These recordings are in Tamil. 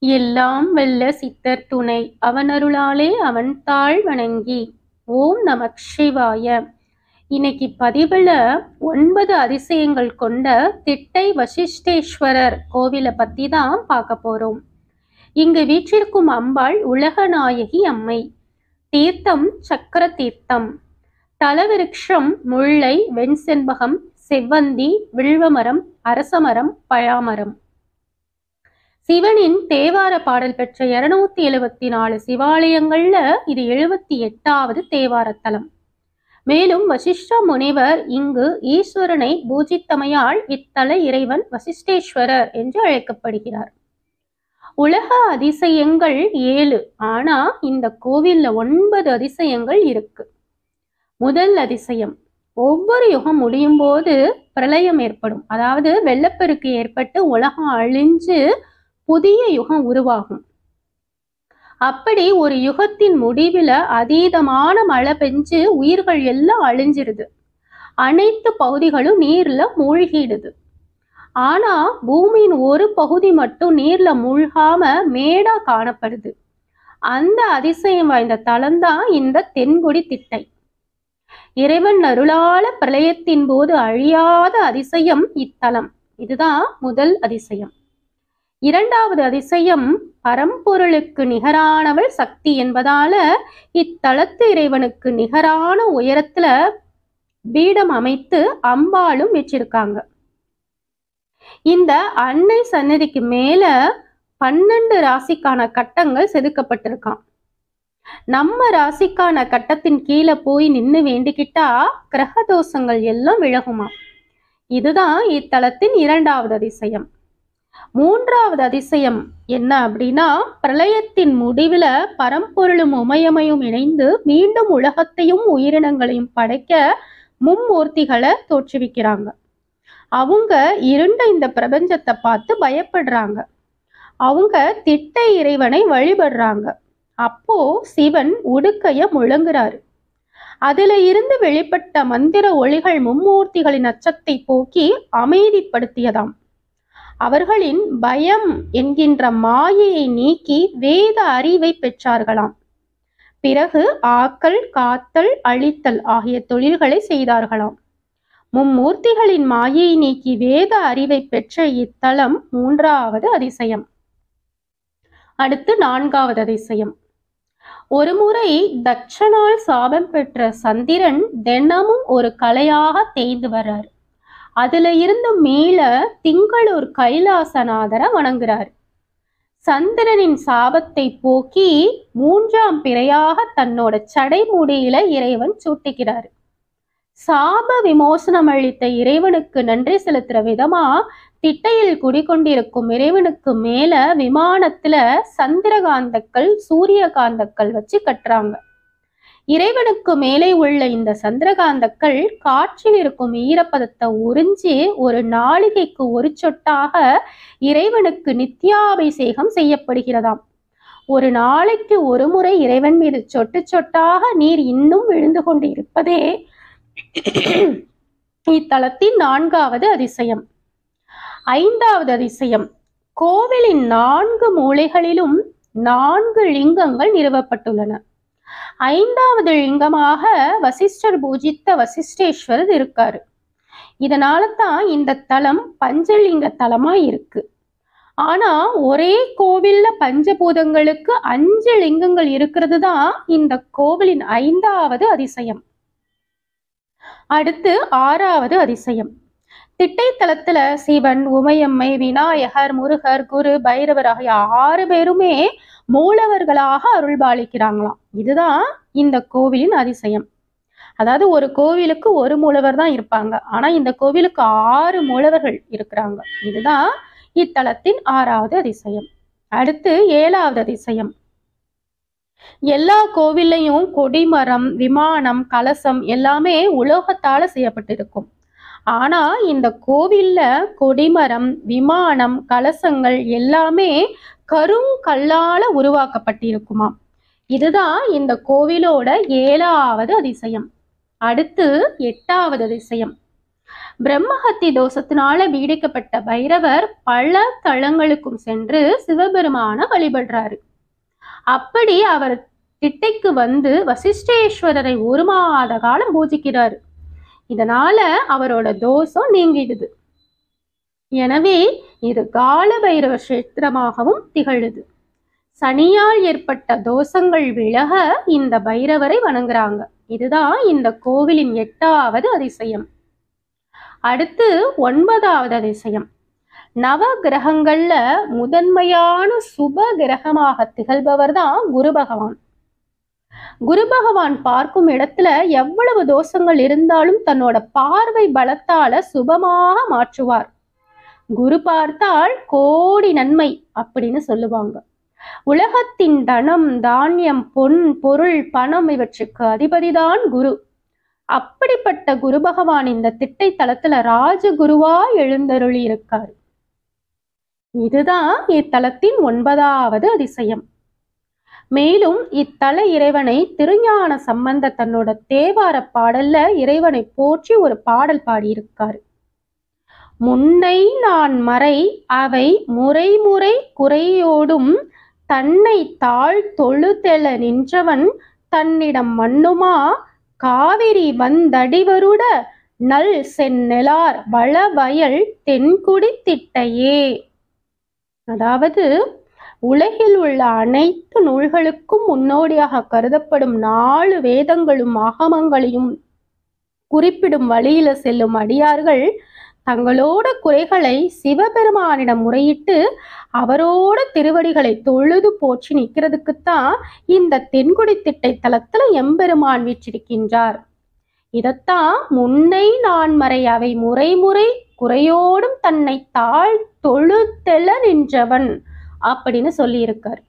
எல்லாம் வல்ல சித்தர் துணை அவனருளாலே அவன் தாழ் வணங்கி. ஓம் நமக் சிவாய. இன்னைக்கு பதிவுல 9 அதிசயங்கள் கொண்ட திட்டை வசிஷ்டேஸ்வரர் கோவிலை பத்தி தான் பார்க்க போறோம். இங்கு வீற்றிருக்கும் அம்பாள் உலகநாயகி அம்மை. தீர்த்தம் சக்கர தீர்த்தம். தலவிருட்சம் முல்லை, வெண்செண்பகம், செவ்வந்தி, வில்வமரம், அரசமரம், பழாமரம். சிவனின் தேவார பாடல் பெற்ற 274 சிவாலயங்கள்ல இது 78வது தேவார தலம். மேலும் வசிஷ்ட முனிவர் இங்கு ஈஸ்வரனை பூஜித்தமையால் இத்தல இறைவன் வசிஷ்டேஸ்வரர் என்று அழைக்கப்படுகிறார். உலக அதிசயங்கள் 7, ஆனா இந்த கோவில்ல 9 அதிசயங்கள் இருக்கு. முதல் அதிசயம், ஒவ்வொரு யுகம் முடியும் போது பிரளயம் ஏற்படும். அதாவது வெள்ளப்பெருக்கு ஏற்பட்டு உலகம் அழிஞ்சு புதிய யுகம் உருவாகும். அப்படி ஒரு யுகத்தின் முடிவுல அதீதமான மழை பெஞ்சு உயிர்கள் எல்லாம் அழிஞ்சிருது. அனைத்து பகுதிகளும் நீர்ல மூழ்கிடுது. ஆனா பூமியின் ஒரு பகுதி மட்டும் நீர்ல மூழ்காம மேடா காணப்படுது. அந்த அதிசயம் வாய்ந்த தலம்தான் இந்த தென்குடி திட்டை. இறைவன் அருளால பிரளயத்தின் போது அழியாத அதிசயம் இத்தலம். இதுதான் முதல் அதிசயம். இரண்டாவது அதிசயம், பரம்பொருளுக்கு நிகரானவள் சக்தி என்பதால இத்தலத்து இறைவனுக்கு நிகரான உயரத்துல பீடம் அமைத்து அம்பாளும் வச்சிருக்காங்க. இந்த அன்னை சன்னதிக்கு மேல 12 ராசிக்கான கட்டங்கள் செதுக்கப்பட்டிருக்கான். நம்ம ராசிக்கான கட்டத்தின் கீழே போய் நின்று வேண்டிக்கிட்டா கிரக தோஷங்கள் எல்லாம் விலகுமா. இதுதான் இத்தலத்தின் இரண்டாவது அதிசயம். மூன்றாவது அதிசயம் என்ன அப்படின்னா, பிரளயத்தின் முடிவுல பரம்பொருளும் உமையமையும் இணைந்து மீண்டும் உலகத்தையும் உயிரினங்களையும் படைக்க மும்மூர்த்திகளை தோற்றுவிக்கிறாங்க. அவங்க இருண்ட இந்த பிரபஞ்சத்தை பார்த்து பயப்படுறாங்க. அவங்க திட்டை இறைவனை வழிபடுறாங்க. அப்போ சிவன் உடுக்கைய முழங்குறாரு. அதுல இருந்து வெளிப்பட்ட மந்திர ஒளிகள் மும்மூர்த்திகளின் அச்சத்தை போக்கி அமைதிப்படுத்தியதாம். அவர்களின் பயம் என்கின்ற மாயையை நீக்கி வேத அறிவை பெற்றார்களாம். பிறகு ஆக்கல், காத்தல், அழித்தல் ஆகிய தொழில்களை செய்தார்களாம். மும்மூர்த்திகளின் மாயையை நீக்கி வேத அறிவை பெற்ற இத்தலம் மூன்றாவது அதிசயம். அடுத்து நான்காவது அதிசயம். ஒருமுறை தட்சனால் சாபம் பெற்ற சந்திரன் தினமும் ஒரு கலையாக தேய்ந்து வர்றார். அதுல இருந்து மீள திங்களூர் கைலாசநாதரை வணங்குறார். சந்திரனின் சாபத்தை போக்கி 3ஆம் பிறையாக தன்னோட சடைமுடியில இறைவன் சூட்டிக்கிறார். சாப விமோசனம் அளித்த இறைவனுக்கு நன்றி செலுத்துற விதமா திட்டையில் குடிக்கொண்டிருக்கும் இறைவனுக்கு மேல விமானத்துல சந்திரகாந்தக்கள், சூரியகாந்தக்கள் வச்சு கட்டுறாங்க. இறைவனுக்கு மேலே உள்ள இந்த சந்திரகாந்தக்கள் காற்றில் இருக்கும் ஈரப்பதத்தை உறிஞ்சி ஒரு நாளிகைக்கு ஒரு சொட்டாக இறைவனுக்கு நித்தியாபிஷேகம் செய்யப்படுகிறதாம். ஒரு நாளைக்கு ஒரு முறை இறைவன் மீது சொட்டு சொட்டாக நீர் இன்னும் விழுந்து கொண்டு இருப்பதே இத்தலத்தின் நான்காவது அதிசயம். ஐந்தாவது அதிசயம், கோவிலின் 4 மூலைகளிலும் 4 லிங்கங்கள் நிறுவப்பட்டுள்ளன. 5வது லிங்கமாக வசிஷ்டர் பூஜித்த வசிஷ்டேஸ்வரர் இருக்காரு. இதனால தான் இந்த தலம் பஞ்சலிங்க தலமா இருக்கு. ஆனா ஒரே கோவில்ல பஞ்சபூதங்களுக்கு 5 லிங்கங்கள் இருக்கிறது தான் இந்த கோவிலின் 5வது அதிசயம். அடுத்து 6வது அதிசயம். திட்டை தலத்துல சிவன், உமையம்மை, விநாயகர், முருகர், குரு, பைரவர் ஆகிய 6 பேருமே மூலவர்களாக அருள்பாலிக்கிறாங்களாம். இதுதான் இந்த கோவிலின் அதிசயம். அதாவது ஒரு கோவிலுக்கு ஒரு மூலவர் தான் இருப்பாங்க. ஆனா இந்த கோவிலுக்கு 6 மூலவர்கள் இருக்கிறாங்க. இதுதான் இத்தலத்தின் 6வது அதிசயம். அடுத்து 7வது அதிசயம். எல்லா கோவில்லையும் கொடிமரம், விமானம், கலசம் எல்லாமே உலோகத்தால செய்யப்பட்டிருக்கும். ஆனா இந்த கோவில்ல கொடிமரம், விமானம், கலசங்கள் எல்லாமே கருங்கல்லால உருவாக்கப்பட்டிருக்குமாம். இதுதான் இந்த கோவிலோட 7வது அதிசயம். அடுத்து 8வது அதிசயம். பிரம்மஹத்தி தோஷத்தினால பீடிக்கப்பட்ட பைரவர் பல தலங்களுக்கும் சென்று சிவபெருமான வழிபடுறாரு. அப்படி அவர் திட்டைக்கு வந்து வசிஷ்டேஸ்வரரை 1 மாத காலம் பூஜிக்கிறாரு. இதனால அவரோட தோஷம் நீங்கிடுது. எனவே இது கால பைரவ கஷேத்திரமாகவும் திகழுது. சனியால் ஏற்பட்ட தோஷங்கள் விலக இந்த பைரவரை வணங்குறாங்க. இதுதான் இந்த கோவிலின் 8வது அதிசயம். அடுத்து 9வது அதிசயம். நவ கிரகங்கள்ல முதன்மையான சுப கிரகமாக திகழ்பவர் தான் குரு பகவான். குரு பகவான் பார்க்கும் இடத்துல எவ்வளவு தோஷங்கள் இருந்தாலும் தன்னோட பார்வை பலத்தால சுபமாக மாற்றுவார். குரு பார்த்தால் கோடி நன்மை அப்படின்னு சொல்லுவாங்க. உலகத்தின் தனம், தானியம், பொன், பொருள், பணம் இவற்றுக்கு அதிபதிதான் குரு. அப்படிப்பட்ட குரு பகவான் இந்த திட்டை தலத்துல ராஜகுருவா எழுந்தருளி இருக்காரு. இதுதான் இத்தலத்தின் 9வது அதிசயம். மேலும் இத்தல இறைவனை திருஞான சம்பந்தர் தன்னோட தேவார பாடல்ல இறைவனை போற்றி ஒரு பாடல் பாடியிருக்காரு. முன்னை நான் மறை அவை முறை முறை குறையோடும் தன்னை தாழ் தொழுதெழ நின்றவன் தன்னிடம் மண்ணுமா காவிரி வந்தடிவருட நல் செந்நெலார் வளவயல் தென்குடி திட்டையே. அதாவது உலகில் உள்ள அனைத்து நூல்களுக்கும் முன்னோடியாக கருதப்படும் 4 வேதங்களும் ஆகமங்களையும் குறிப்பிடும் வழியில செல்லும் அடியார்கள் தங்களோட குறைகளை சிவபெருமானிடம் முறையிட்டு அவரோட திருவடிகளை தொழுது போற்றி நிற்கிறதுக்குத்தான் இந்த தென்குடி திட்டை தலத்துல எம்பெருமான் வீற்றிருக்கின்றார். இதத்தான் முன்னை நான்மறை அவை முறை முறை குறையோடும் தன்னை தாழ் தொழுதெழ நின்றவன் அப்படின்னு சொல்லி இருக்கார்.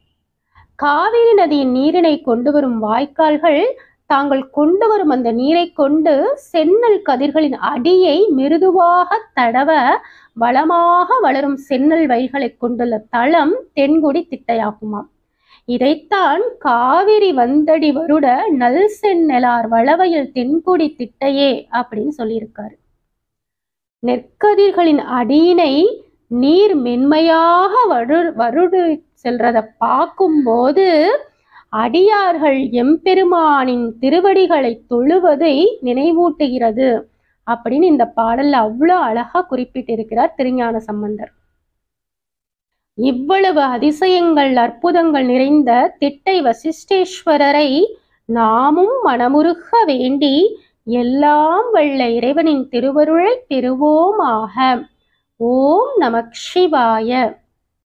காவிரி நதியின் நீரினை கொண்டு வரும் வாய்க்கால்கள் தாங்கள் கொண்டு வரும் அந்த நீரை கொண்டு செந்நெல் கதிர்களின் அடியை மிருதுவாக தடவ வளமாக வளரும் செந்நெல் வயல்களை கொண்டுள்ள தளம் தென்குடி திட்டையாகுமாம். இதைத்தான் காவிரி வந்தடி வருட நல் செந்நெலார் வளவயல் தென்குடி திட்டையே அப்படின்னு சொல்லியிருக்காரு. நெற்கதிர்களின் அடியினை நீர் மென்மையாக வருடு செல்றத பார்க்கும்போது அடியார்கள் எம்பெருமானின் திருவடிகளை தொழுவதை நினைவூட்டுகிறது அப்படின்னு இந்த பாடல்ல அவ்வளவு அழகா குறிப்பிட்டிருக்கிறார் திருஞான சம்பந்தர். இவ்வளவு அதிசயங்கள் அற்புதங்கள் நிறைந்த திட்டை வசிஷ்டேஸ்வரரை நாமும் மனமுருக வேண்டி எல்லாம் வல்ல இறைவனின் திருவருளை பெறுவோமாக. ஓம் நமக் சிவாய.